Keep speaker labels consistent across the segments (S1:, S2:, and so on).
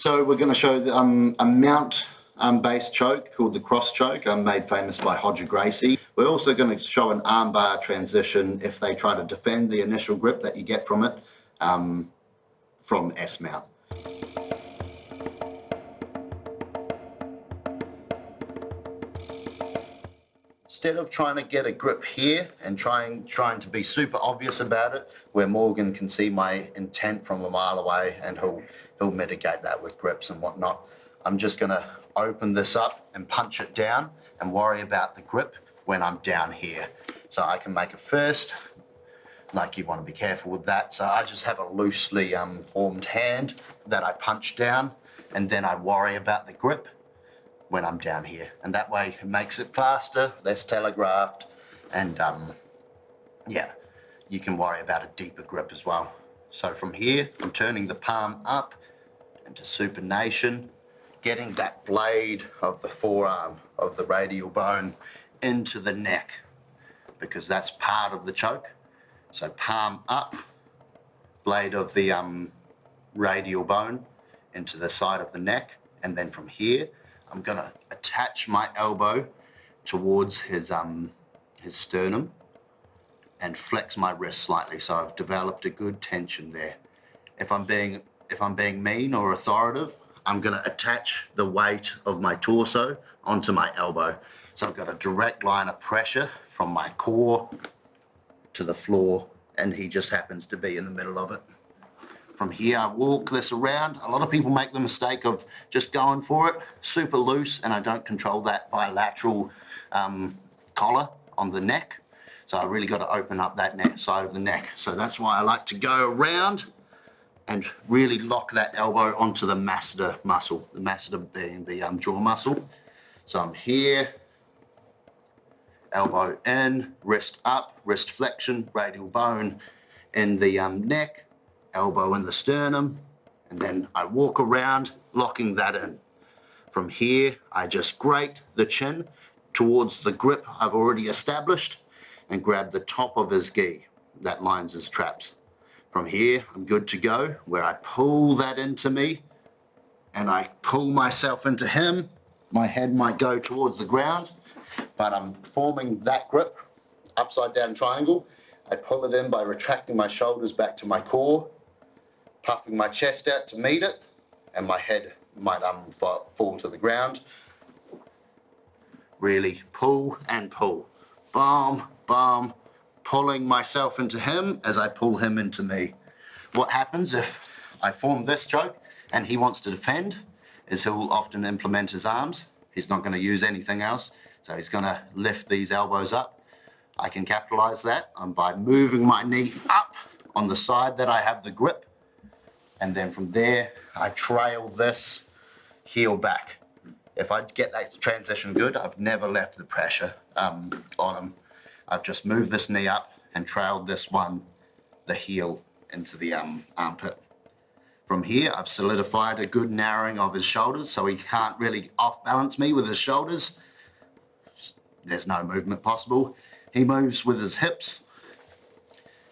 S1: So we're going to show a mount based choke called the cross choke, made famous by Hodger Gracie. We're also going to show an armbar transition if they try to defend the initial grip that you get from it from S-mount. Instead of trying to get a grip here and trying to be super obvious about it, where Morgan can see my intent from a mile away and he'll mitigate that with grips and whatnot, I'm just going to open this up and punch it down and worry about the grip when I'm down here. So I can make a first, like you want to be careful with that. So I just have a loosely formed hand that I punch down, and then I worry about the grip when I'm down here, and that way it makes it faster, less telegraphed, and yeah, you can worry about a deeper grip as well. So from here, I'm turning the palm up into supination, getting that blade of the forearm of the radial bone into the neck, because that's part of the choke. So palm up, blade of the radial bone into the side of the neck, and then from here I'm going to attach my elbow towards his sternum and flex my wrist slightly, so I've developed a good tension there. If I'm being mean or authoritative, I'm going to attach the weight of my torso onto my elbow. So I've got a direct line of pressure from my core to the floor, and he just happens to be in the middle of it. From here, I walk this around. A lot of people make the mistake of just going for it, super loose, and I don't control that bilateral collar on the neck. So I really got to open up that side of the neck. So that's why I like to go around and really lock that elbow onto the masseter muscle, the masseter being the jaw muscle. So I'm here, elbow in, wrist up, wrist flexion, radial bone in the neck, elbow in the sternum, and then I walk around locking that in. From here, I just grate the chin towards the grip I've already established and grab the top of his gi that lines his traps. From here, I'm good to go, where I pull that into me and I pull myself into him. My head might go towards the ground, but I'm forming that grip, upside down triangle. I pull it in by retracting my shoulders back to my core, puffing my chest out to meet it, and my head might fall to the ground. Really pull and pull. Bam, bam, pulling myself into him as I pull him into me. What happens if I form this choke and he wants to defend is he'll often implement his arms. He's not going to use anything else, so he's going to lift these elbows up. I can capitalize that by moving my knee up on the side that I have the grip, and then from there I trail this heel back. If I get that transition good, I've never left the pressure on him. I've just moved this knee up and trailed this one, the heel, into the armpit. From here, I've solidified a good narrowing of his shoulders, so he can't really off-balance me with his shoulders. There's no movement possible. He moves with his hips,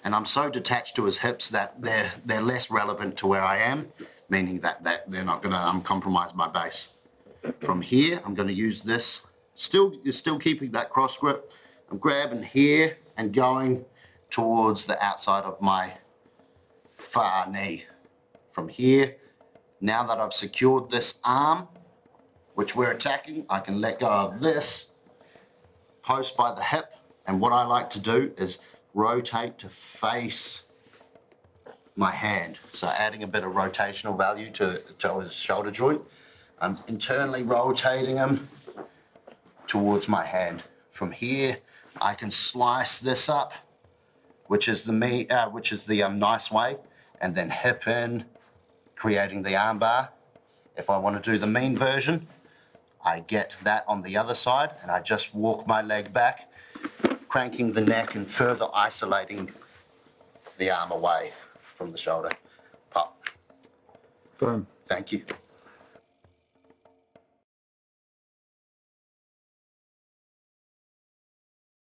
S1: and I'm so detached to his hips that they're less relevant to where I am, meaning that they're not going to compromise my base. From here, I'm going to use this, still keeping that cross grip. I'm grabbing here and going towards the outside of my far knee. From here, now that I've secured this arm, which we're attacking, I can let go of this, post by the hip, and what I like to do is rotate to face my hand. So adding a bit of rotational value to his shoulder joint. I'm internally rotating him towards my hand. From here, I can slice this up, which is the nice way, and then hip in, creating the armbar. If I want to do the mean version, I get that on the other side, and I just walk my leg back, cranking the neck and further isolating the arm away from the shoulder. Pop.
S2: Boom.
S1: Thank you.